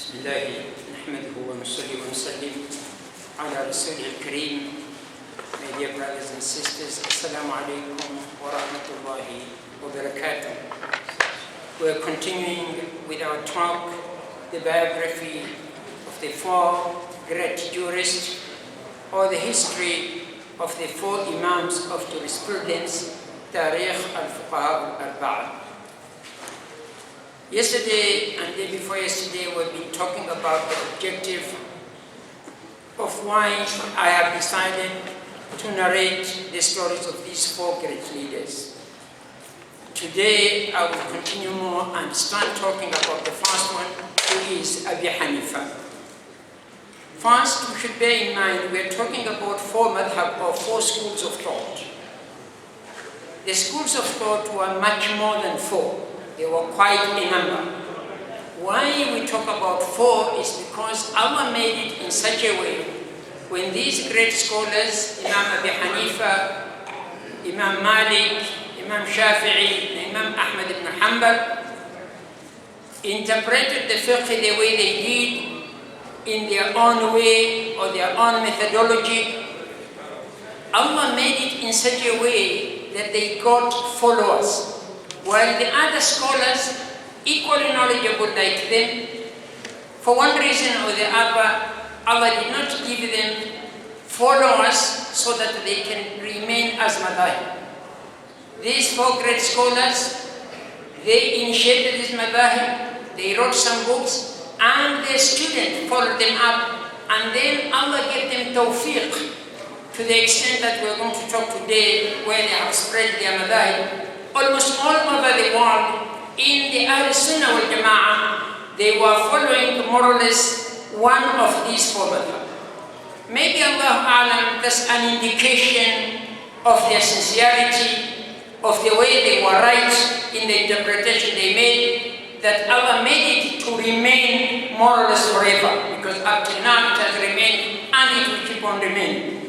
بسم الله نحمده ونصلي ونسلم على رسوله الكريم. My dear brothers and sisters, Assalamu alaikum wa rahmatullahi wa barakatuh. We're continuing with our talk, the biography of the four great jurists, or the history of the four imams of jurisprudence, Tarikh al-Fuqaha al-Arba'a. Yesterday and the day before yesterday, we've been talking about the objective of why I have decided to narrate the stories of these four great leaders. Today, I will continue more and start talking about the first one, who is Abi Hanifa. First, we should bear in mind we're talking about four madhab or four schools of thought. The schools of thought were much more than four. They were quite a number. Why we talk about four is because Allah made it in such a way when these great scholars, Imam Abi Hanifa, Imam Malik, Imam Shafi'i, and Imam Ahmad ibn Hanbal, interpreted the fiqh the way they did in their own way or their own methodology, Allah made it in such a way that they got followers. While the other scholars, equally knowledgeable like them, for one reason or the other, Allah did not give them followers so that they can remain as Madhahib. These four great scholars, they initiated this Madhahib, they wrote some books, and their students followed them up, and then Allah gave them tawfiq to the extent that we're going to talk today, where they have spread their Madhahib. Almost all over the world, in the Ahl Sunnah wal Jama'ah, they were following more or less one of these four madhab. Maybe Allah A'lam, that's an indication of their sincerity, of the way they were right in the interpretation they made, that Allah made it to remain more or less forever, because up till now it has remained and it will keep on remaining.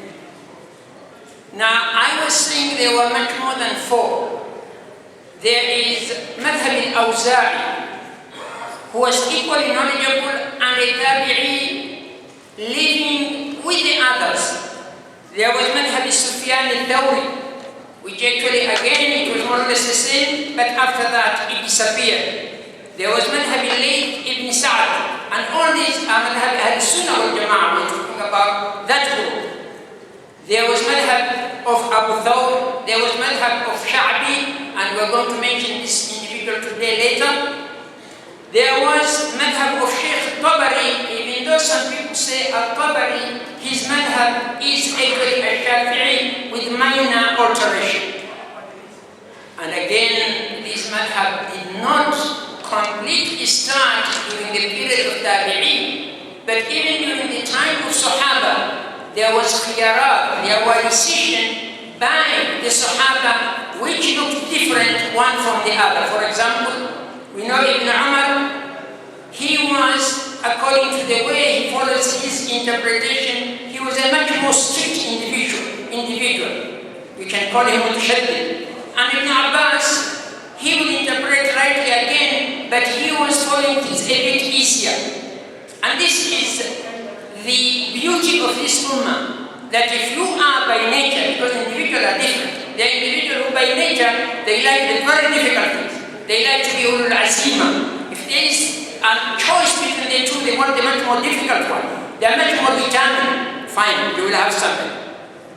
Now, I was saying there were much more than four. There is Madhahib al-Awza'i, who was equally knowledgeable and a tabi'i living with the others. There was Madhahib Sufyan al-Thawri, which actually again it was more or less the same, but after that it disappeared. There was Madhahib al-Layth ibn Sa'd, and all these are Madhahib al-Sunnah wal-Jama'ah. We're talking about that group. There was Madhab of Abu Thawr, there was Madhab of Sha'bi, and we're going to mention this individual today later. There was Madhab of Sheikh Tabari, even though some people say Al-Tabari, his Madhab is actually a Shafi'i with minor alteration. And again, this Madhab did not completely start during the period of Tabi'in, but even during the time of Sahaba, there was khiyarat, there were decisions by the Sahaba which looked different one from the other. For example, we know Ibn Umar, he was, according to the way he follows his interpretation, he was a much more strict individual. We can call him Mutashaddid. And Ibn Abbas, he would interpret rightly again, but he was following things a bit easier. And this is the beauty of this ummah, that if you are by nature, because individuals are different, there are individuals who by nature, they like the very difficult things. They like to be ulul azima. If there is a choice between the two, they want the much more difficult one. They are much more determined. Fine, you will have somebody.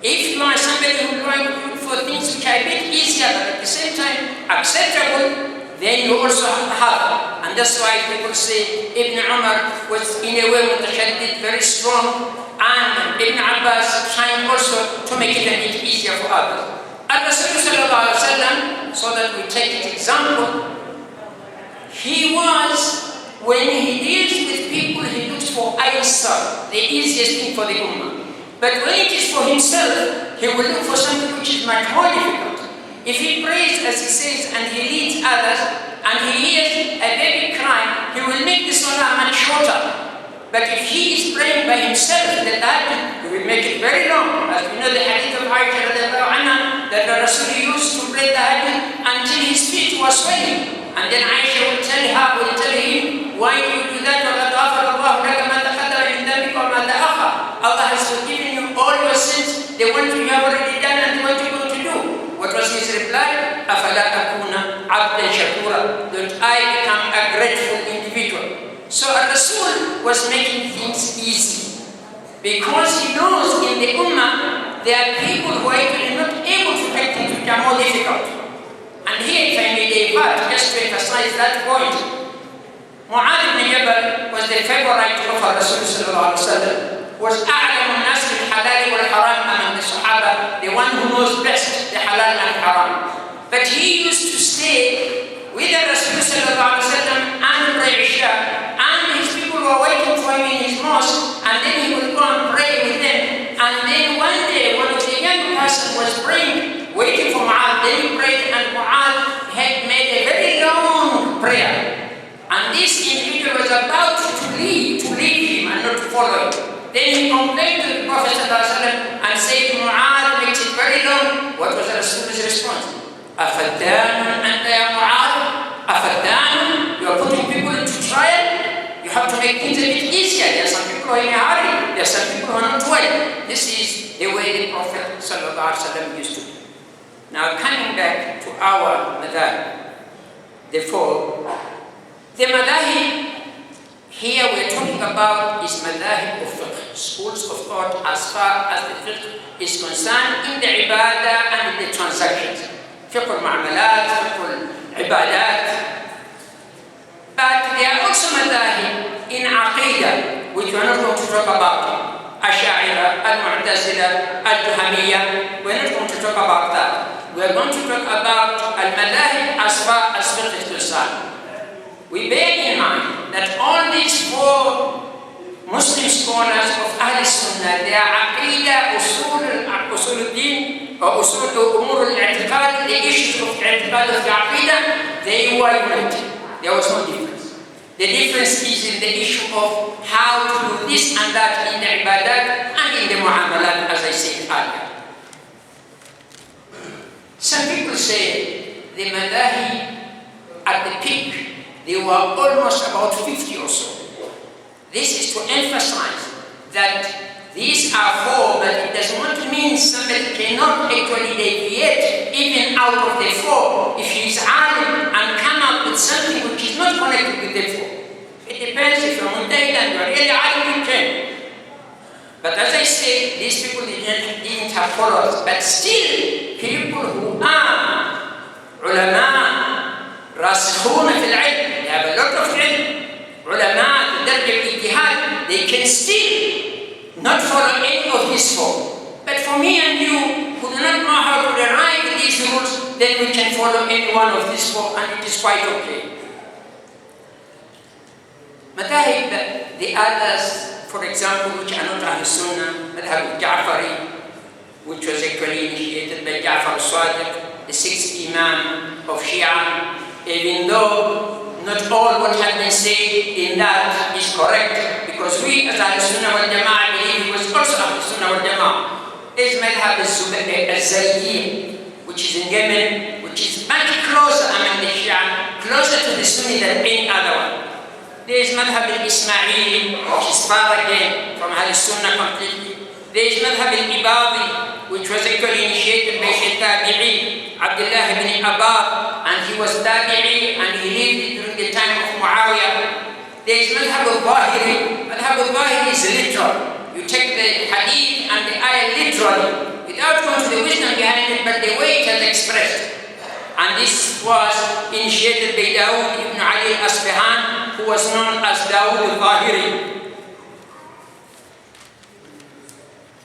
If you are somebody who likes to look for things which are a bit easier, but at the same time acceptable, then you also have. And that's why people say Ibn Umar was in a way mutashaddid, very strong, and Ibn Abbas trying also to make it a bit easier for others. And Rasulullah, so that we take an example, he was, when he deals with people, he looks for aysar, the easiest thing for the ummah. But when it is for himself, he will look for something which is much more difficult. If he prays, as he says, and he leads others, and he hears a baby cry, he will make the salah much shorter. But if he is praying by himself, the tahajjud, he will make it very long. As we know the hadith of Aisha radiallahu anha, that the Rasul used to pray tahajjud until his feet were swelling. And then Aisha will tell him, why do you do that? they want you have already done and what you're going to do. What was his reply? أَفَلَا أَكُونَ عَبْدًا شَكُورًا. Don't I become a grateful individual? So Rasul was making things easy because he knows in the Ummah there are people who are actually not able to take things which are more difficult. And here, if I may divert, just to emphasize that point, Mu'adh ibn Jabal was the favorite of Rasul sallallahu alaihi wasallam, was أعلم الناس بالحلال والحرام among the Sahaba, the one who knows best the halal and haram. But he used to stay with the Rasul sallallahu alaihi wasallam and pray Isha, and his people were waiting for him in his mosque, and then he would go and pray with them. And then one day, one of the young person was praying, waiting for Mu'adh. Then he prayed, and Mu'adh had made a very long prayer. And this individual was about to leave him and not to follow him. Then he complained to the Prophet ﷺ and said, Mu'adh makes it very long. What was Rasul's response? أَفَدَّانٌ أَنْتَ يَا مُعَاذ? أَفَدَّانٌ? You are putting people into trial? You have to make things a bit easier. There are some people who are in a hurry. There are some people who are not well. This is the way the Prophet ﷺ used to be. Now coming back to our madhahib, the madhahib here we're talking about is madhahib of fiqh, schools of thought as far as the fiqh is concerned in the ibadah and in the transactions. Fiqh al-mu'amalat, fiqh al-ibadat. But there are also madhahib in aqidah, which we're not going to talk about. Ash'ariyah, al-Mu'tazila, al-Jahamiyah, we're not going to talk about that. We're going to talk about al-madhahib as far as fiqh is concerned. We bear in mind that all these four Muslim scholars of Ahl Sunnah, their aqidah, usul al-din, or usul umur al-i'tiqad, the issues of i'tiqad of the aqidah, they were united. There was no difference. The difference is in the issue of how to do this and that in the ibadat and in the mu'amalat, as I said earlier. Some people say the madhahib at the peak, they were almost about 50 or so. This is to emphasize that these are four, but it does not mean somebody cannot actually deviate even out of the four if he is alim and come up with something which is not connected with the four. It depends if you're mujtahid and you're really alim, you can. But as I said, these people didn't have followers, but still people who are ulama, راسخون في العلم, they have a lot of ilm, علماء بدرجة الاجتهاد, they can still not follow any of these four. But for me and you who do not know how to derive these rules, then we can follow any one of these four and it is quite okay. Madhahib, the others, for example, which are not Ahl Sunnah, Madhahib al-Ja'fari, which was actually initiated by Ja'far al-Sadiq, the sixth Imam of Shia, even though not all what had been said in that is correct, because we as Ahl Sunnah wal Jama'ah believe he was also Ahl Sunnah wal Jama'ah. There's Madhhab al-Zaydiyya, which is in Yemen, which is much closer among the Shia, closer to the Sunni than any other one. There's Madhhab al-Ismaili, which is far again from Ahl Sunnah completely. There's Madhhab al-Ibadi, which was actually initiated by a Tabi'i, Abdullah ibn Abbas, and he was Tabi'i and he lived during the time of Muawiyah. There is Madhhab al-Zahiri. Madhhab al-Zahiri is literal. You take the hadith and the ayah literally, without going to the wisdom behind it, but the way it has expressed. And this was initiated by Dawood ibn Ali al-Asbahan, who was known as Dawood al-Zahiri.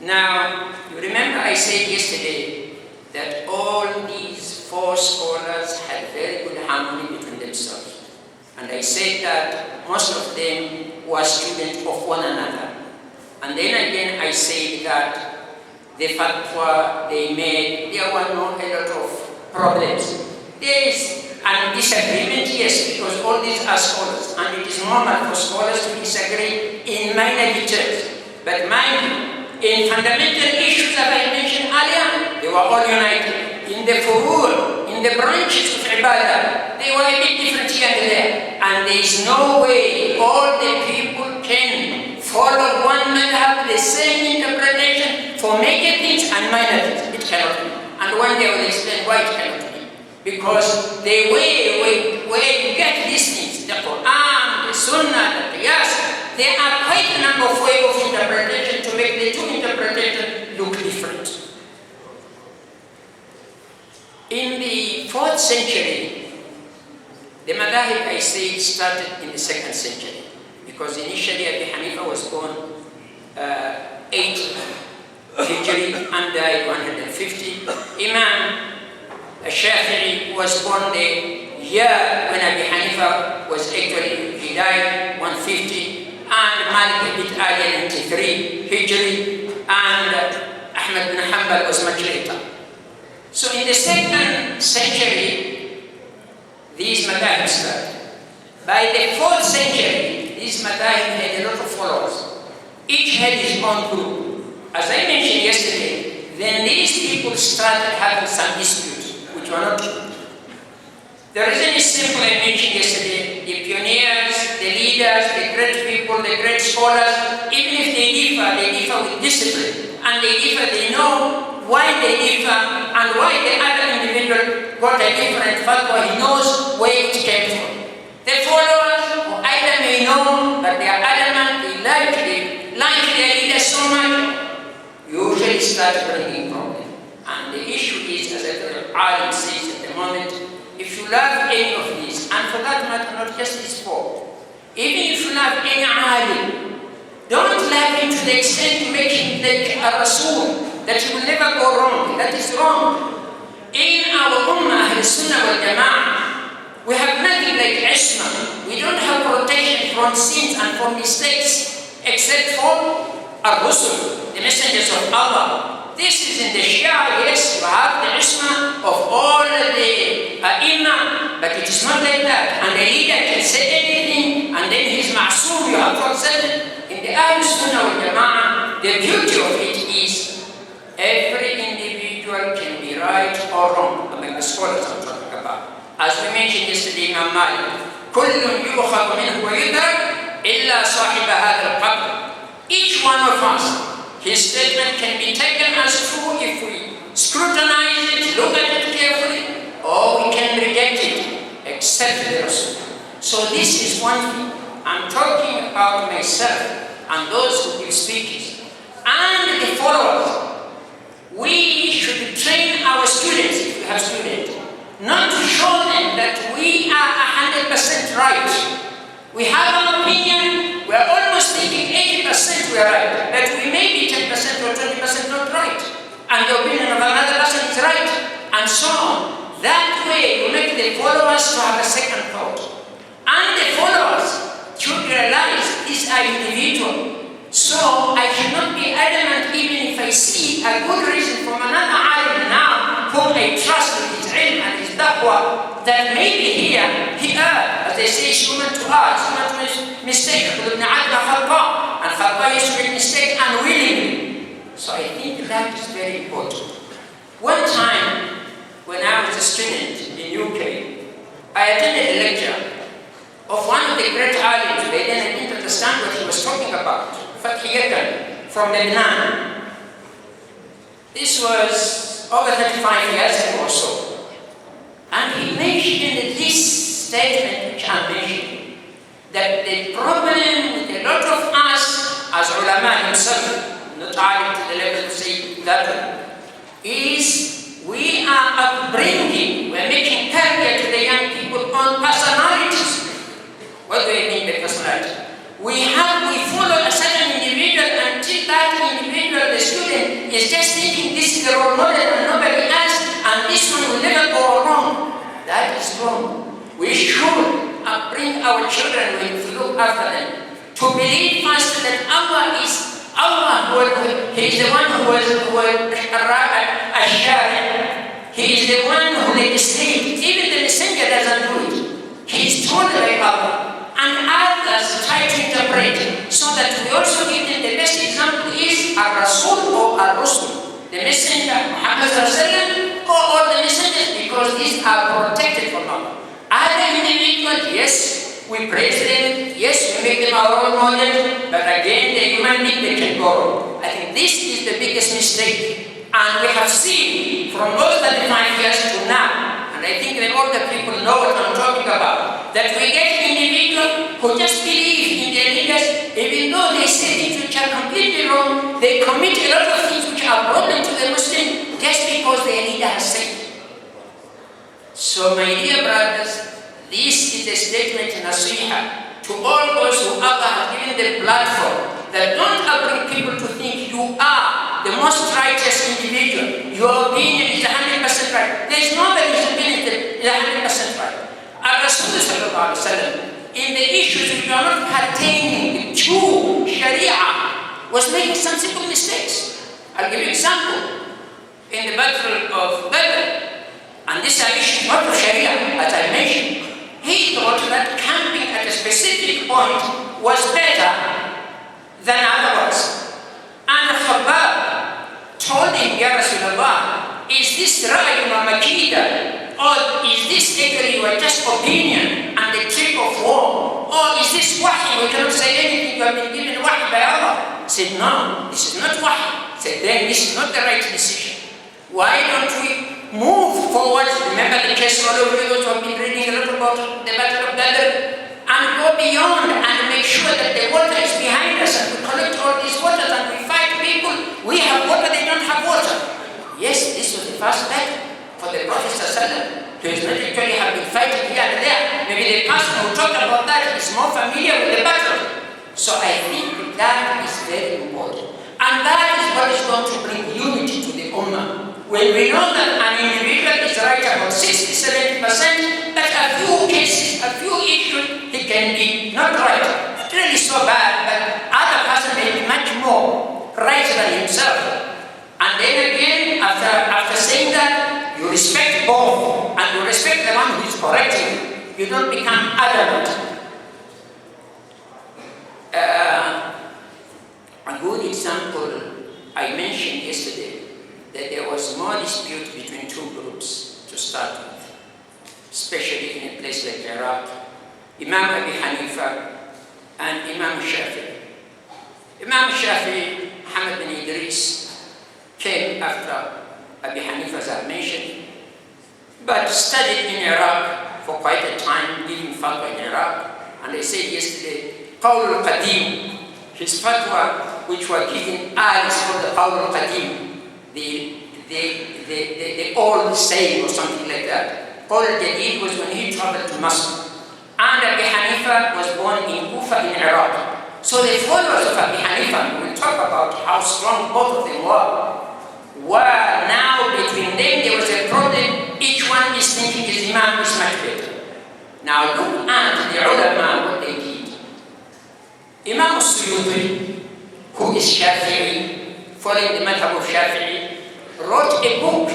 Now, you remember I said yesterday that all these four scholars had very good harmony between themselves. And I said that most of them were students of one another. And then again I said that the fatwa they made, there were not a lot of problems. There is an disagreement, yes, because all these are scholars, and it is normal for scholars to disagree in minor details. But mind you, in fundamental issues that I mentioned earlier, they were all united. In the furur, in the branches of ibadah, they were a bit different here and there. And there is no way all the people can follow one madhab, the same interpretation for major things and minor things. It cannot be. And one day I will explain why it cannot be. Because the way you get these things, the Qur'an, the Sunnah, the Qiyas, there are quite a number of ways of interpretation to make the two interpretations look different. In the 4th century, the Madhahib, I say, started in the 2nd century. Because initially Abu Hanifa was born 8 Hijri and died 150. Imam Shafi'i was born the year when Abu Hanifa was actually, he died 150. And Malik a bit earlier, 93 Hijri. And Ahmad bin Hanbal was much later. So in the 2nd century, these Madhahib started. By the 4th century, these Madhahib had a lot of followers. Each had his own group. As I mentioned yesterday, then these people started having some disputes, which were not true. The reason is simple, I mentioned yesterday. The pioneers, the leaders, the great people, the great scholars, even if they differ with discipline. And they differ, they know why they differ and why the other individual got a different fatwa. He knows where it came from. The followers who either may know that they are adamant, they like their leader so much, usually start bringing problems. And the issue is, as the Alim says at the moment, if you love any of these, and for that matter, not just these 4, even if you love any Alim, don't love him to the extent to make him like a Rasul, that he will never go wrong. That is wrong. In our Ummah, Ahl Sunnah wal Jama'ah, we have nothing like Isma. We don't have protection from sins and from mistakes, except for Ar-Rusul, the messengers of Allah. This is in the Shia, yes, you have the Isma of all the Imam, but it is not like that. And the leader can say anything, and then he's ma'soom, you have to accept it. In the Ahl Sunnah wal Jama'ah, the beauty of it is every individual can be right or wrong, among the scholars I'm talking about. As we mentioned yesterday, Imam Malik, كل يؤخذ منه ويترك إلا صاحب هذا القبر. Each one of us, his statement can be taken as true if we scrutinize it, look at it carefully, or we can reject it, except the Rasul. So this is one thing. I'm talking about myself and those who give speeches and the followers. We should train our students, if we have students, not to show them that we are 100% right. We have an opinion, we are almost thinking 80% we are right, but we may be 10% or 20% not right. And the opinion of another person is right, and so on. That way you make the followers to have a second thought. And the followers should realize these are individuals. So I should not be adamant even if I see a good reason from another alim now whom I trust with his ilm and his taqwa that maybe here he erred. As they say, it's human to err, it's human to make mistake. And Khalqa used to make mistake unwillingly. So I think that is very important. One time when I was a student in UK, I attended a lecture of one of the great alims. By then I didn't understand what he was talking about. From Lebanon. This was over 35 years ago or so. And he mentioned this statement which I'm mentioning, that the problem with a lot of us as ulama himself, not alim to the level to say that, is we are upbringing, we're making target to the young people on personalities. What do I mean by personality? We follow a certain individual until that individual, the student, is just thinking this is the role model and nobody else, and this one will never go wrong. That is wrong. We should bring our children, when we look after them, to believe first that Allah is Allah. He is the one who was He is the one who legislates. Even the messenger doesn't do it. He is told by Allah. And others try to interpret, so that we also give them the best example is Ar-Rasul or Ar-Rusul, the messenger, Muhammad or all the messengers, because these are protected from Allah. Other individuals, yes, we praise them, yes, we make them our role model, but again, the human being, they can go wrong. I think this is the biggest mistake. And we have seen from those 35 years to now, and I think that all the people know what I'm talking about, that we get individuals who just believe in their leaders, even though they say things which are completely wrong, they commit a lot of things which are problem to the Muslim just because their leader has said. So my dear brothers, this is a statement in nasiha to all those who Allah has given the platform, that don't bring people to think you are the most righteous individual. Your opinion is 100% right. There is nobody's opinion that is 100% right. Rasulullah in the issues which are not pertaining to Sharia was making some simple mistakes. I'll give you an example. In the battle of Badr, and this is an issue not of Sharia, as I mentioned, he thought that camping at a specific point was better than otherwise. And Khabbab told him, Ya Rasulullah, is this Ra'yun or Makida? Or is this actually your just opinion and the trick of war? Or is this wahi? We cannot say anything, you have been given wahi by Allah. He said, no, this is not wahi. He said, then this is not the right decision. Why don't we move forward? Remember the case all over those who have been reading a lot about the Battle of Badr, and go beyond and make sure that the water is behind us, and we collect all these waters and we fight people. We have water, they don't have water. Yes, this was the first battle for the Prophet ﷺ. He was not actually have been fighting here and there. Maybe the person who talked about that is more familiar with the battle. So I think that is very important. And that is what is going to bring unity to the Ummah. When we know that an individual is right about 60-70%, but a few cases, a few issues, he can be not right, not really so bad, but other person may be much more right than himself. And then again, after saying that, you respect both, and you respect the one who is correcting you. You don't become adamant. A good example I mentioned yesterday, that there was more dispute between two groups to start with, especially in a place like Iraq. Imam Abi Hanifa and Imam Shafi'i. Imam Shafi'i, Muhammad bin Idris, came after Abi Hanifa, as I mentioned, but studied in Iraq for quite a time, giving fatwa in Iraq. And I said yesterday, Qawl al-Qadim, his fatwa, which were given early, is called the Qawl al-Qadim. The old saying or something like that. Qawl al-Jadid was when he traveled to Masr. And Abi Hanifa was born in Kufa in Iraq. So the followers of Abi Hanifa, we'll talk about how strong both of them were now between them there was a problem. Each one is thinking his Imam is much better. Now look at the ulama, what they did. Imam Suyuti, who is Shafi'i, following the Madhahib of Shafi'i, wrote a book,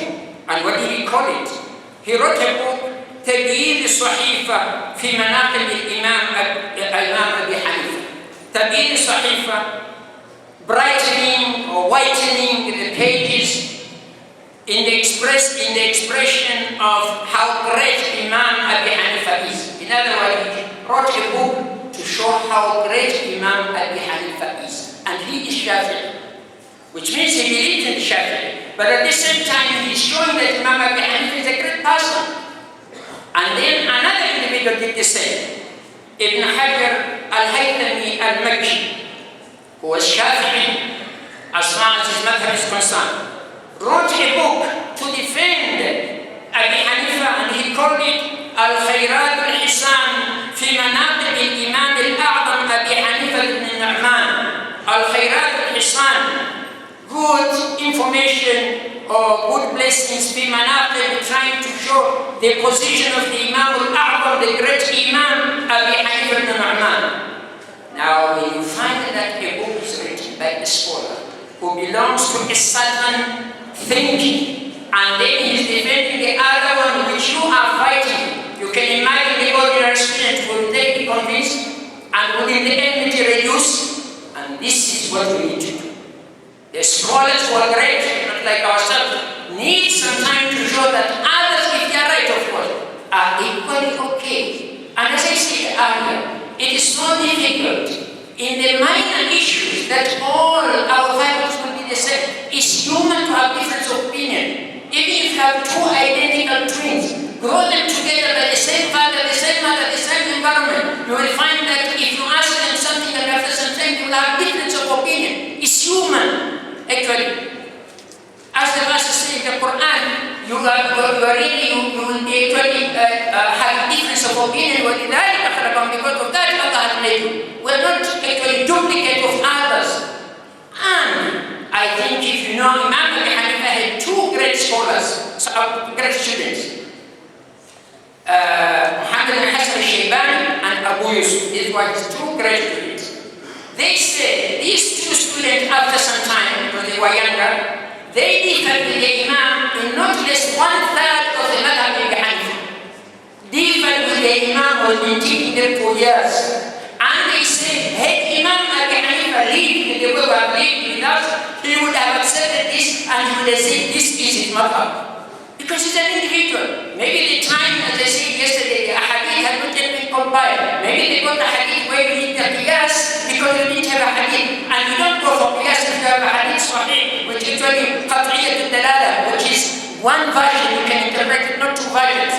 and what did he call it? He wrote a book, تبيين الصحيفة في مناقب الإمام أبي حنيفة. تبيين الصحيفة, brightening or whitening the pages in the expression of how great Imam Abi Hanifa is. In other words, he wrote a book to show how great Imam Abi Hanifa is. And he is Shafi'i, which means he believes in Shafi'i. But at the same time, he's showing that Imam Abi Hanifa is a great person. And then another individual did the same. Ibn Hajar al-Haythami al-Makki, who was Shafi'i, as far as his madhab is concerned, wrote a book to defend Abi Hanifa, and he called it Al-Khayrat al-Hisan fi Manaqib al-Imam al-A'zam Abi Hanifa ibn Nu'man. Al-Khayrat al-Hisan, good information or good blessings fi Manaqib, trying to show the position of the Imam al-A'zam, the great Imam Abi Hanifa ibn Nu'man. Now, when you find that a book is written by a scholar who belongs to a certain thinking, and then he is defending the other one which you are fighting, you can imagine the ordinary student will be convinced, and within the enmity reduce, and this is what we need to do. The scholars who are great, not like ourselves, need some time to show that others, if they are right, of course, are equally okay. And as I said earlier, in the minor issues that all our values will be the same. It's human to have difference of opinion. Even if you have two identical twins, grow them together by the same father, the same mother, the same environment, you will find that if you ask them something and after some time you will have difference of opinion. It's human, actually. As the verse says in the Qur'an, you will be actually have difference of opinion because of that Allah has made you. We are not actually duplicate of others. And I think if you know, Imam Abu Hanifa had two great scholars, great students. Muhammad bin Hassan al-Shaybani and Abu Yusuf. These were his two great students. They said these two students after some time, when they were younger, they differed with the Imam in not less 1/3 of the Madhahib Abu Hanifa. Differed with the Imam was been teaching them 2 years. And they said, had Imam Abu Hanifa lived in the way we have lived with us, he would have accepted this and he would have said, this is his madhab. Because he's an individual. Maybe the time, as I said yesterday, the hadith had not yet been compiled. Maybe they got the hadith where you need the qiyas because you didn't have a hadith. And you don't go for qiyas if you have a hadith sahih, which is actually qat'iyyat al-dalala, which is one version, you can interpret it, not two versions.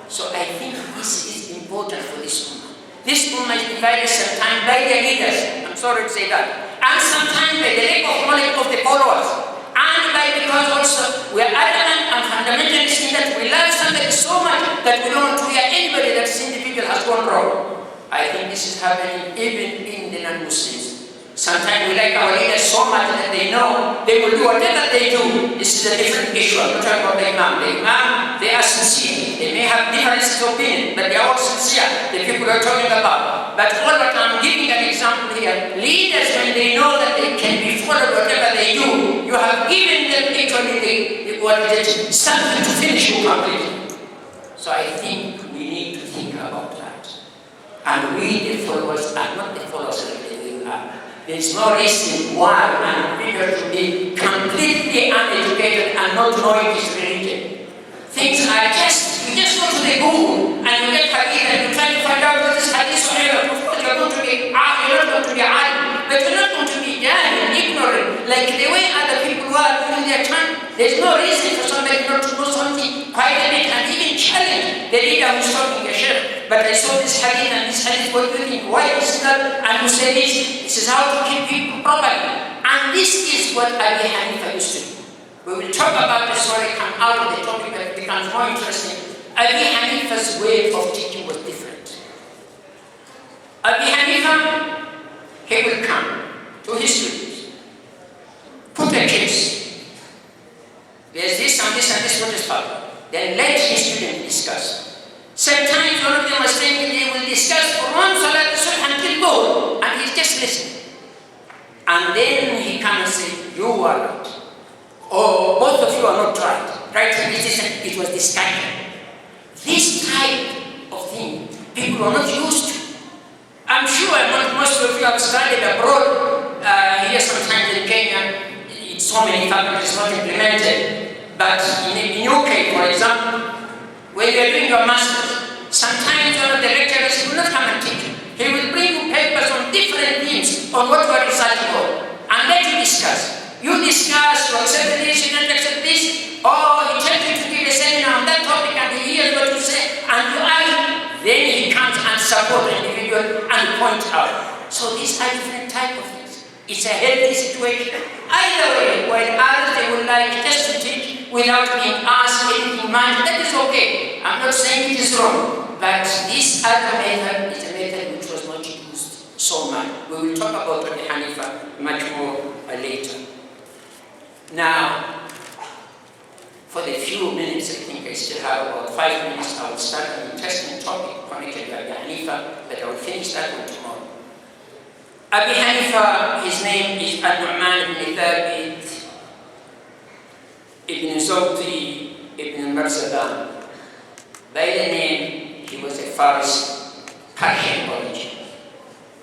So I think this is important for this ummah. This ummah is divided sometimes by the leaders, I'm sorry to say that, and sometimes by the lack of knowledge of the followers, and by because also we are adamant and fundamentalist in that we love somebody so much that we don't want to hear anybody that this individual has gone wrong. I think this is happening even in the non-Muslims. Sometimes we like our leaders so much that they know they will do whatever they do. This is a different issue. I'm not talking about the Imam. The Imam, they are sincere. They may have differences of opinion, but they are all sincere, the people we are talking about. But all that I'm giving an example here, leaders, when they know that they can be followed whatever they do, you have given them actually something to finish you completely. So I think we need to think about that. And we, the followers, are not the followers that they are. There's no reason why an individual should be completely uneducated and not knowing his religion. Things are you just go to the Google and you get hadith and you try to find out what is hadith or not. Of course you're not going to be alim, but you're not going to be jahil, ignorant, like the way other people were during their time. There's no reason for somebody not to know something quite a bit and even challenge the leader who's talking a sheikh. But I saw this hadith and this hadith, what do you think? Why is that? And who said this? This is how to keep people properly. And this is what Abu Hanifa used to do. We will talk about the story, come out of the topic that becomes more interesting. Abu Hanifa's way of teaching was different. Abu Hanifa, he will come to his students, put a case. There's this and this and this, what is followed. Then let his students discuss. Sometimes one of them was saying they will discuss for one salat until Dhuhr, and he's just listening. And then he comes and says, you are right. Or both of you are not right. Right? It was discussion. This type of thing, people are not used to. I'm sure most of you have studied abroad. Here sometimes in Kenya, it's so many faculties not implemented. But in UK, for example, when you're doing your masters, sometimes one of the lecturers will not come and teach you. He will bring you papers on different themes on what you are researching on, and let you discuss. You discuss, you accept this, you don't accept this, or he tells you to give a seminar on that topic and he hears what you say, and you argue. Then he comes and supports the individual and point out. So these are different type of things. It's a healthy situation. Either way, while others they would like just to teach without being asked anything much, that is okay. I'm not saying it is wrong. But this other method is a method which was not used so much. We will talk about Abu Hanifa much more later. Now, for the few minutes, I think I still have about 5 minutes, I will start an interesting topic connected to Abu Hanifa, but I will finish that one tomorrow. Abu Hanifa, his name is Nu'man ibn Thabit ibn Zawti ibn Marzaban. By the name, he was a Pharis, Persian origin.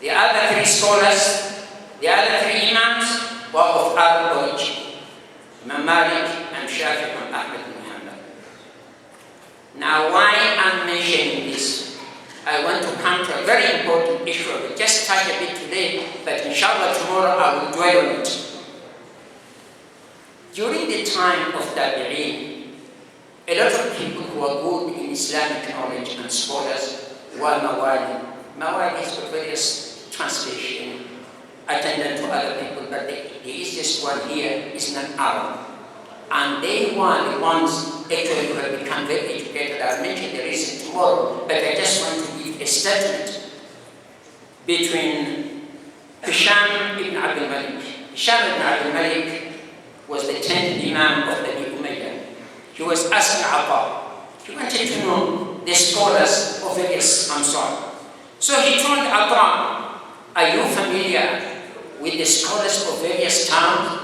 The other three scholars, the other three imams were of Arab origin. Imam Malik and Shafi and Ahmed bin Hanbal. Now, why I'm mentioning this? I want to come to a very important issue of just touch a bit today, but inshallah tomorrow I will dwell on it. During the time of Tabi'een, a lot of people who are good in Islamic knowledge and scholars were Mawali. Mawali has got various translations attendant to other people, but the easiest one here is non-Arab. And they were the ones actually who have become very educated. I'll mention the reason tomorrow, but I just want to give a statement between Hisham ibn Abdul Malik. Hisham ibn Abdul Malik was the 10th Imam of the Umayyah. He was asking Atta. He wanted to know the scholars of various Ansar. So he told Atta, are you familiar with the scholars of various towns?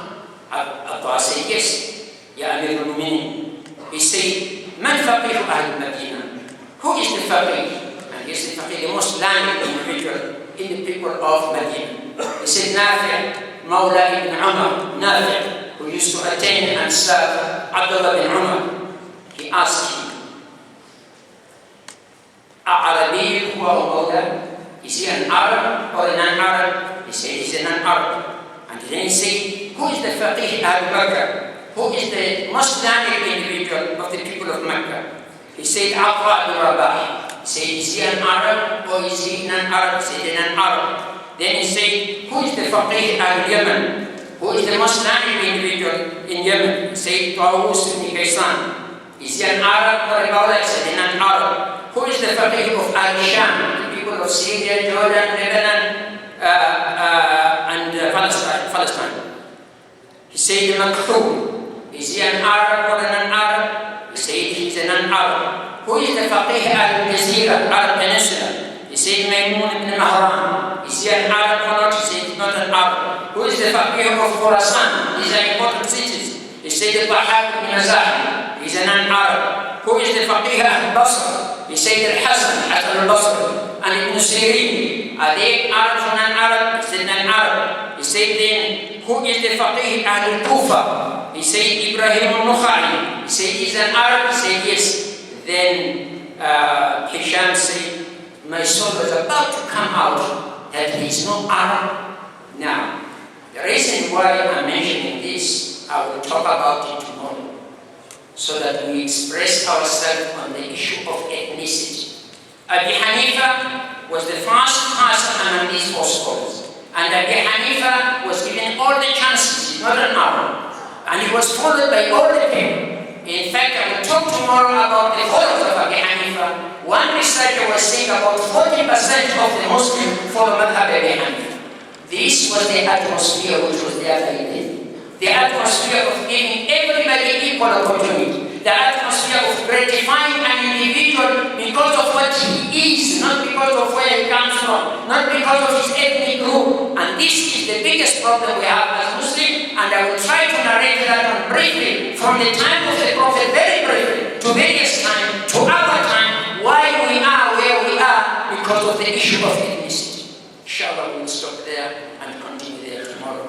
Atta said, yes. Ya Amir al-Mu'minin. He said, Man faqih al-Madinah? Who is the faqih? And he is the faqih, the most learned individual in the people of Medina. He said, Nafi', Mawla ibn Umar, Nafi', who used to attend and serve Abdullah bin Umar. He asked him, Arabi huwa Mawla? Is he an Arab or a non-Arab? He said, he's a non-Arab. And then he said, who is the faqih Abu Bakr? Who is the most learned individual of the people of Mecca? He said, Atta bin Rabah. He said, is he an Arab or is he non-Arab? He said, non-Arab. Then he said, who is the faqih al-Yemen? Who is the most learned individual in Yemen? He said, Tawus ibn Kaysan. Is he an Arab or a Mawla? He said, non-Arab. Who is the faqih of al-Sham? The people of Syria, Jordan, Lebanon, and Palestine. He said, Maktoum. Is he an Arab or a non-Arab? He said, he's a non-Arab. Who is the faqih al-Jazira, Arab Peninsula? He said, Maymun ibn Mahran. Is he an Arab or not? He said, he's not an Arab. Who is the faqih of Khurasan? These are important cities. He said, Madhahib ibn Madhahib. He's a non-Arab. Who is the faqih al-Basra? He said, Al-Hasan al-Basri. And Ibn Sirin. Are they Arabs or non-Arab? He said, non-Arab. He said, then, who is the faqih al-Kufa? He said, Ibrahim al-Nukhai. He said, he's an Arab. He said, yes. Then Hisham said, my soul was about to come out that he is no Arab. Now, the reason why I'm mentioning this, I will talk about it tomorrow, so that we express ourselves on the issue of ethnicity. Abi Hanifa was the first person among these four scholars. And Abi Hanifa was given all the chances, he's not an Arab. And he was followed by all the people. In fact, I will talk tomorrow about the followers of Abi Hanifa. One researcher was saying about 40% of the Muslims follow Madhahib Abi Hanifa. This was the atmosphere which was there back then. The atmosphere of giving everybody equal opportunity. The atmosphere of gratifying an individual because of what he is, not because of where he comes from, not because of his ethnic group. And this is the biggest problem we have as Muslims, and I will try to narrate that one briefly, from the time of the Prophet, very briefly, to various time, to our time, why we are where we are, because of the issue of ethnicity. Inshallah, we will stop there and continue there tomorrow.